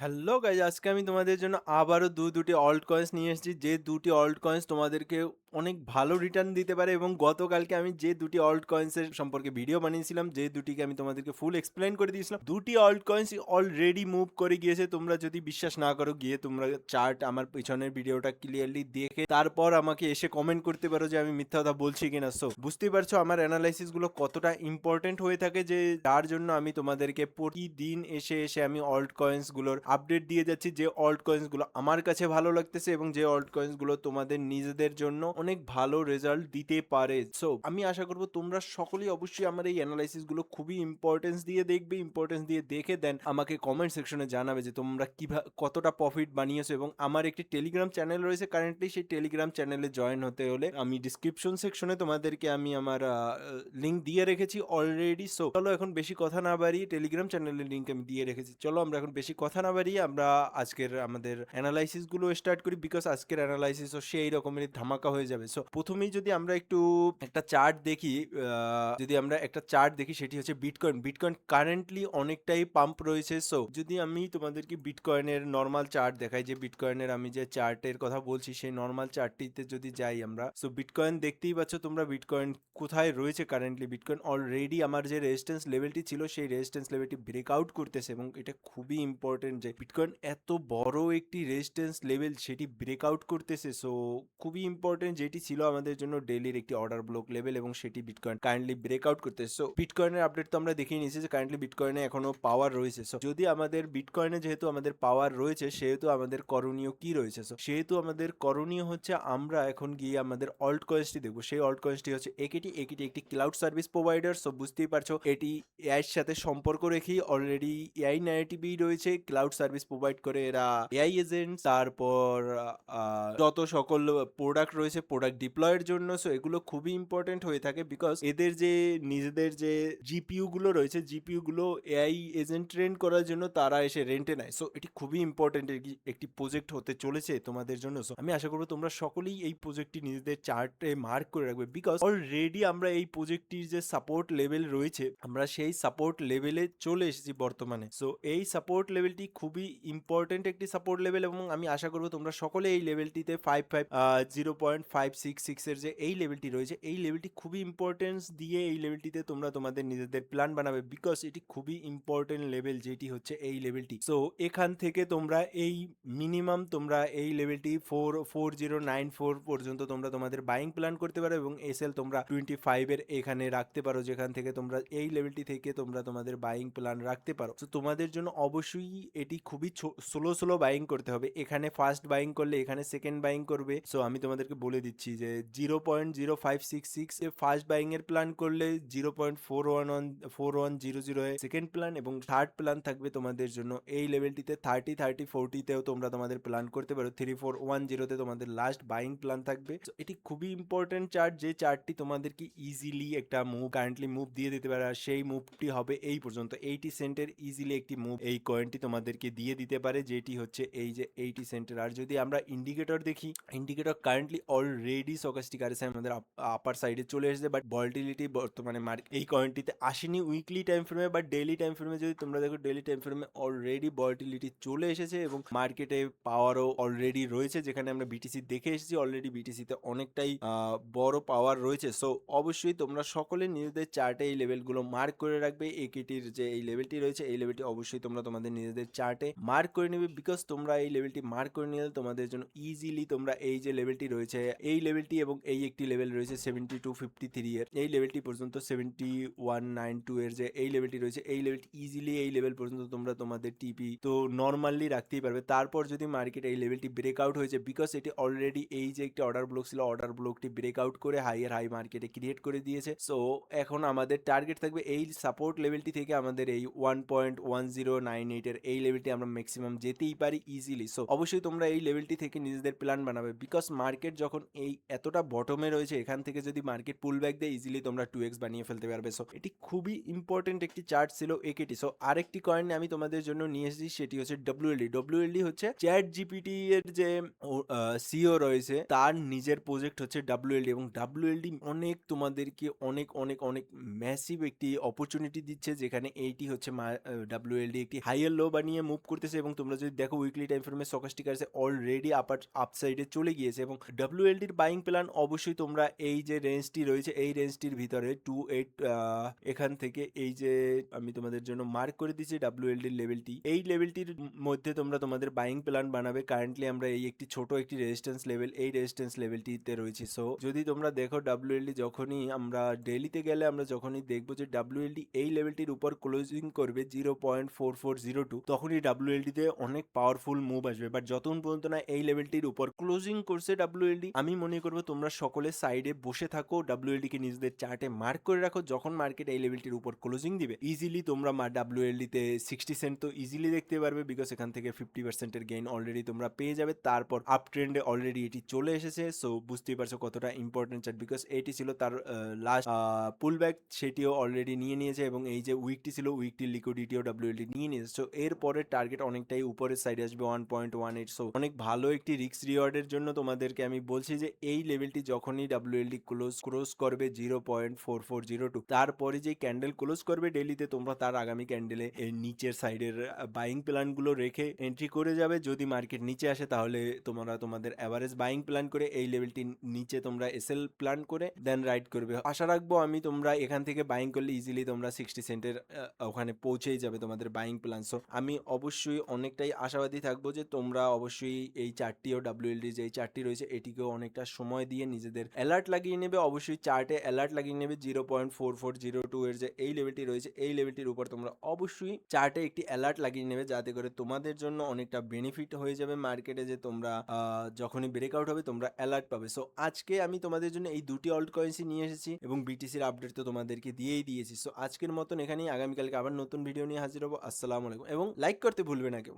Hello guys, আজকে আমি তোমাদের জন্য আবারও দুটি অল্ট কয়েন্স নিয়ে এসেছি, যে দুটি অল্ট কয়েন্স তোমাদেরকে অনেক ভালো রিটার্ন দিতে পারে। এবং গতকালকে আমি যে দুটি অল্ট কয়েন্সের সম্পর্কে ভিডিও বানিয়েছিলাম, যে দুটিকে আমি তোমাদেরকে ফুল এক্সপ্লেন করে দিয়েছিলাম, দুটি অল্ট কয়েন্স অলরেডি মুভ করে গিয়েছে। তোমরা যদি বিশ্বাস না করো, গিয়ে তোমরা চার্ট আমার পিছনের ভিডিওটা ক্লিয়ারলি দেখে তারপর আমাকে এসে কমেন্ট করতে পারো যে আমি মিথ্যা কথা বলছি কিনা। সো বুঝতেই পারছো আমার অ্যানালাইসিস গুলো কতটা ইম্পর্টেন্ট হয়ে থাকে, যে যার জন্য আমি তোমাদেরকে প্রতিদিন এসে এসে আমি অল্ট কয়েন্স গুলোর আপডেট দিয়ে যাচ্ছি, যে অল্ট কয়েন্স গুলো আমার কাছে ভালো লাগতেছে এবং যে অল্ট কয়েন্স গুলো তোমাদের নিজেদের জন্য অনেক ভালো রেজাল্ট দিতে পারে। সো আমি আশা করবো তোমরা সকলেই অবশ্যই আমার এই অ্যানালাইসিস গুলো খুবই ইম্পর্টেন্স দিয়ে দেখবে, ইম্পর্টেন্স দিয়ে দেখে দেন আমাকে কমেন্ট সেকশনে জানাবে যে তোমরা কিভাবে কতটা প্রফিট বানিয়েছো। এবং আমার একটি টেলিগ্রাম চ্যানেল রয়েছে কারেন্টলি, সেই টেলিগ্রাম চ্যানেলে জয়েন হতে হলে আমি ডিসক্রিপশন সেকশনে তোমাদেরকে আমি আমার লিঙ্ক দিয়ে রেখেছি অলরেডি। সো চলো এখন বেশি কথা না বাড়িয়ে, টেলিগ্রাম চ্যানেলের লিঙ্ক আমি দিয়ে রেখেছি, চলো আমরা এখন বেশি কথা না বাড়িয়ে আমরা আজকের আমাদের অ্যানালাইসিস গুলো স্টার্ট করি, বিকজ আজকের অ্যানালাইসিসও সেই রকমেরই ধামাকা হয়ে যাবে। সো প্রথমেই যদি আমরা একটু একটা চার্ট দেখি, যদি আমরা একটা চার্ট দেখি, সেটি হচ্ছে বিটকয়েন। বিটকয়েন কারেন্টলি অনেকটাই পাম্প রয়েছে। সো যদি আমি তোমাদেরকে বিটকয়েনের নর্মাল চার্ট দেখাই, যে বিটকয়েনের আমি যে চার্টের কথা বলছি সেই নর্মাল চার্টটিতে যদি যাই আমরা, সো বিটকয়েন দেখতেই পাচ্ছ তোমরা বিটকয়েন কোথায় রয়েছে কারেন্টলি। বিটকয়েন অলরেডি আমার যে রেজিস্ট্যান্স লেভেলটি ছিল সেই রেজিস্ট্যান্স লেভেলটি ব্রেকআউট করতেছে, এবং এটা খুবই ইম্পর্টেন্ট যে বিটকয়েন এত বড় একটি রেজিস্ট্যান্স লেভেল সেটি ব্রেকআউট করতেছে। সো খুবই ইম্পর্টেন্ট, যেটি ছিল আমাদের জন্য ডেইলির একটি অর্ডার ব্লক লেভেল, এবং সেটি বিটকয়েন কারেন্টলি ব্রেকআউট করতেছে। সো বিটকয়েনের আপডেট তো আমরা দেখিয়ে নিয়েছি যে কারেন্টলি বিটকয়েনে এখনো পাওয়ার রয়েছে। সো যদি আমাদের বিটকয়েনে যেহেতু আমাদের পাওয়ার রয়েছে, সেহেতু আমাদের করণীয় কি রয়েছে? সো সেহেতু আমাদের করণীয় হচ্ছে আমরা এখন গিয়ে আমাদের অল্ট কয়েন্সটি দেখবো। সেই অল্ট কয়েন্সটি হচ্ছে একিটি। একিটি একটি ক্লাউড সার্ভিস প্রোভাইডার। সো বুঝতেই পারছো এটি এআই এর সাথে সম্পর্ক রেখেই অলরেডি এআই ন্যারেটিভই রয়েছে। ক্লাউড সার্ভিস প্রোভাইড করে এরা এআই এজেন্ট, তারপর যত সকল প্রোডাক্ট রয়েছে প্রোডাক্ট ডিপ্লয়ের জন্য। সো এগুলো খুবই ইম্পর্টেন্ট হয়ে থাকে, বিকজ এদের যে নিজেদের যে জিপিইউ গুলো রয়েছে, জিপিইউ গুলো এআই এজেন্ট ট্রেন করার জন্য তারা এসে রেন্টে নেয়। সো এটি খুবই ইম্পর্টেন্ট একটি প্রজেক্ট হতে চলেছে তোমাদের জন্য। সো আমি আশা করবো তোমরা সকলেই এই প্রজেক্টটি নিজেদের চার্টে মার্ক করে রাখবে, বিকজ অলরেডি আমরা এই প্রজেক্টটির যে সাপোর্ট লেভেল রয়েছে, আমরা সেই সাপোর্ট লেভেলে চলে এসেছি বর্তমানে। সো এই সাপোর্ট লেভেলটি খুবই ইম্পর্টেন্ট একটি সাপোর্ট লেভেল, এবং আমি আশা করবো তোমরা সকলে এই লেভেলটিতে 0.566 এর যে এই লেভেলটি রয়েছে, এই লেভেলটি খুবই ইম্পর্টেন্স দিয়ে এই লেভেলটিতে তোমরা তোমাদের নিজেদের প্ল্যান বানাবে, বিকজ এটি খুবই ইম্পর্টেন্ট লেভেল, যেটি হচ্ছে এই লেভেলটি। সো এখান থেকে তোমরা এই মিনিমাম তোমরা এই লেভেলটি 4094 পর্যন্ত তোমরা তোমাদের বাইং প্ল্যান করতে পারো, এবং এসএল তোমরা 25 এর এখানে রাখতে পারো, যেখান থেকে তোমরা এই লেভেলটি থেকে তোমরা তোমাদের বাইং প্ল্যান রাখতে পারো। তো তোমাদের জন্য অবশ্যই এটি খুবই স্লো স্লো বাইং করতে হবে। এখানে ফার্স্ট বাইং করলে এখানে সেকেন্ড বাইং করবে। সো আমি তোমাদেরকে বলে দিচ্ছি যে 0.0566 এ ফার্স্ট বাইং এর প্ল্যান করলে 0.4110 সেকেন্ড প্ল্যান, এবং থার্ড প্ল্যান থাকবে তোমাদের জন্য এই লেভেলটিতে 30-40-40তেও তোমরা তোমাদের প্ল্যান করতে পারো। 3410 তে তোমাদের লাস্ট বাইং প্ল্যান থাকবে। So এটি খুবই ইম্পর্টেন্ট চার্ট, যে চার্টটি তোমাদেরকে ইজিলি একটা মুভ কারেন্টলি মুভ দিয়ে দিতে পারে, আর সেই মুভটি হবে এই পর্যন্ত 80 সেন্টের ইজিলি একটি মুভ এই কয়েনটি তোমাদেরকে দিয়ে দিতে পারে, যেটি হচ্ছে এই যে 80 সেন্টের। আর যদি আমরা ইন্ডিকেটর দেখি, indicator currently already stochastic RSI আমাদের আপার সাইডে চলে এসেছে, বাট ভলাটিলিটি বর্তমানে এই কয়েনটিতে আসেনি উইকলি টাইম ফ্রেমে, বাট ডেইলি টাইম ফ্রেমে যদি তোমরা দেখো, ডেইলি টাইম ফ্রেমে অলরেডি ভলাটিলিটি চলে এসেছে, এবং মার্কেটে পাওয়ারও অলরেডি রয়েছে, যেখানে আমরা বিটিসি দেখে এসেছি অলরেডি বিটিসিতে অনেকটাই বড় পাওয়ার রয়েছে। সো অবশ্যই তোমরা সকলে নিজেদের চার্টে এই লেভেলগুলো মার্ক করে রাখবে। একিটির যে এই লেভেলটি রয়েছে, এই লেভেলটি অবশ্যই তোমরা তোমাদের নিজেদের চার্টে মার্ক করে নেবে, বিকজ তোমরা এই লেভেলটি মার্ক করে নিলে তোমাদের জন্য ইজিলি তোমরা এই যে লেভেলটি রয়েছে, এই লেভেলটি এবং এই একটি লেভেল রয়েছে 7253 এর, এই লেভেলটি পর্যন্ত 7192 এর যে এই লেভেলটি রয়েছে, এই লেভেলটি ইজিলি এই লেভেল পর্যন্ত তোমরা তোমাদের টিপি তো নর্মালি রাখতেই পারবে। তারপর যদি মার্কেট এই লেভেলটি ব্রেকআউট হয়েছে, বিকজ এটি অলরেডি এই যে একটি অর্ডার ব্লক ছিল, অর্ডার ব্লকটি ব্রেকআউট করে হাইয়ের হাই মার্কেটে ক্রিয়েট করে দিয়েছে। সো এখন আমাদের টার্গেট থাকবে এই সাপোর্ট লেভেলটি থেকে আমাদের এই 1.1098 এর এই লেভেলটি আমরা ম্যাক্সিমাম যেতেই পারি ইজিলি। সো অবশ্যই তোমরা এই লেভেলটি থেকে নিজেদের প্ল্যান বানাবে, বিকজ মার্কেট যখন এই এতটা বটমে রয়েছে, এখান থেকে যদি মার্কেট পুল ব্যাক দেয় ইজিলি তোমরা 2x বানিয়ে ফেলতে পারবে। সো এটি খুবই ইম্পর্টেন্ট একটি চার্ট ছিল একেটি। সো আরেকটি কয়েন আমি তোমাদের জন্য নিয়ে এসেছি, সেটি হচ্ছে ডব্লিউএলডি। ডব্লিউএলডি হচ্ছে চ্যাট জিপিটি এর যে সিও রয়েছে তার নিজের প্রজেক্ট হচ্ছে ডব্লিউএলডি, এবং ডব্লিউএলডি অনেক তোমাদেরকে অনেক অনেক অনেক ম্যাসিভ একটি অপরচুনিটি দিচ্ছে, যেখানে এইটি হচ্ছে ডব্লিউএলডি একটি হাইয়ার লো বানিয়ে মুভ করতেছে, এবং তোমরা যদি দেখো উইকলি টাইম ফ্রেমে স্টকাস্টিকার্সে অলরেডি আপসাইডে চলে গিয়েছে, এবং ডব্লিউএলডির বাইং প্ল্যান অবশ্যই তোমরা এই যে রেঞ্জটি রয়েছে এই রেঞ্জটির ভিতরে 28 এখান থেকে এই যে আমি তোমাদের জন্য মার্ক করে দিচ্ছি ডব্লিউএলডির লেভেলটি, এই লেভেলটির মধ্যে তোমরা তোমাদের বাইং প্ল্যান বানাবে। কারেন্টলি আমরা এই একটি ছোট একটি রেজিস্ট্যান্স লেভেল, এই রেজিস্ট্যান্স লেভেলটিতে রয়েছি। সো যদি তোমরা দেখো ডব্লিউএলডি যখনই আমরা ডেইলিতে গেলে আমরা যখনই দেখবো যে ডব্লিউএলডি এই লেভেলটির উপর ক্লোজিং করবে 0.4402, তখনই ডব্লিউএলডিতে অনেক পাওয়ারফুল মুভ আসবে। বাট যতক্ষণ পর্যন্ত না এই লেভেলটির উপর ক্লোজিং করছে ডব্লিউএলডি, আমি মনে করবো তোমরা সকলে সাইডে বসে থাকো, ডব্লিউএলডি কে নিজেদের চার্টে মার্ক করে রাখো। যখন মার্কেট এই লেভেলটির উপর ক্লোজিং দিবে ইজিলি তোমরা ডব্লিউএলডি তে 60 সেন্ট তো ইজিলি দেখতে পারবে, বিকজ এখান থেকে 50% গেইন অলরেডি তোমরা পেয়ে যাবে। তারপর আপ ট্রেন্ডে অলরেডি এটি চলে এসেছে। সো বুঝতেই পারছো কতটা ইম্পর্টেন্ট চার্ট, বিকজ এটি ছিল তার লাস্ট পুল ব্যাক, সেটিও অলরেডি নিয়ে নিয়েছে, এবং এই যে উইকটি ছিল উইকটির লিকুইডিটিও ডব্লিউএলডি নিয়ে নিয়েছে। সো এর পরে টার্গেট অনেকটাই উপরের সাইডে আসবে 1.18। সো অনেক ভালো একটি রিস্ক রিওয়ার্ডের জন্য তোমাদেরকে আমি বলছি যে এই লেভেলটি যখনই ডব্লিউএলডি ক্লোজ করবে 0.4402, তারপরে যে ক্যান্ডেল ক্লোজ করবে ডেলিতে, তোমরা তার আগামী ক্যান্ডেলে এর নিচের সাইডের বাইং প্ল্যান গুলো রেখে এন্ট্রি করে যাবে। যদি মার্কেট নিচে আসে তাহলে তোমরা তোমাদের অ্যাভারেজ বাইং প্ল্যান করে এই লেভেলটি নিচে তোমরা এসএল প্ল্যান করে দেন রাইড করবে। আশা রাখবো আমি তোমরা এখান থেকে বাইং করলে ইজিলি তোমরা 60 সেন্টের ওখানে পৌঁছেই যাবে তোমাদের বাইং প্ল্যান। সো আমি অবশ্যই অনেকটাই আশাবাদী থাকবো যে তোমরা অবশ্যই এই চারটিও ডব্লিউএলডি যে এই চারটি রয়েছে এটিকেও অনেকটা সময় দিয়ে নিজেদের অ্যালার্ট লাগিয়ে নেবে। অবশ্যই চার্টে অ্যালার্ট লাগিয়ে নেবে 0.4402 এর যে এই লেভেলটি রয়েছে এই লেভেলটির উপর তোমরা অবশ্যই চার্টে একটি অ্যালার্ট লাগিয়ে নেবে, যাতে করে তোমাদের জন্য অনেকটা বেনিফিট হয়ে যাবে মার্কেটে, যে তোমরা যখনই ব্রেকআউট হবে তোমরা অ্যালার্ট পাবে। সো আজকে আমি তোমাদের জন্য এই দুটি অল্ট কয়েন্সই নিয়ে এসেছি, এবং বিটিসির আপডেট তো তোমাদেরকে দিয়েই দিয়েছি। সো আজকের মতন এখানেই, আগামীকালকে আবার নতুন ভিডিও নিয়ে হাজির হবো। আসসালামু আলাইকুম, এবং লাইক করতে ভুলবে না কেউ।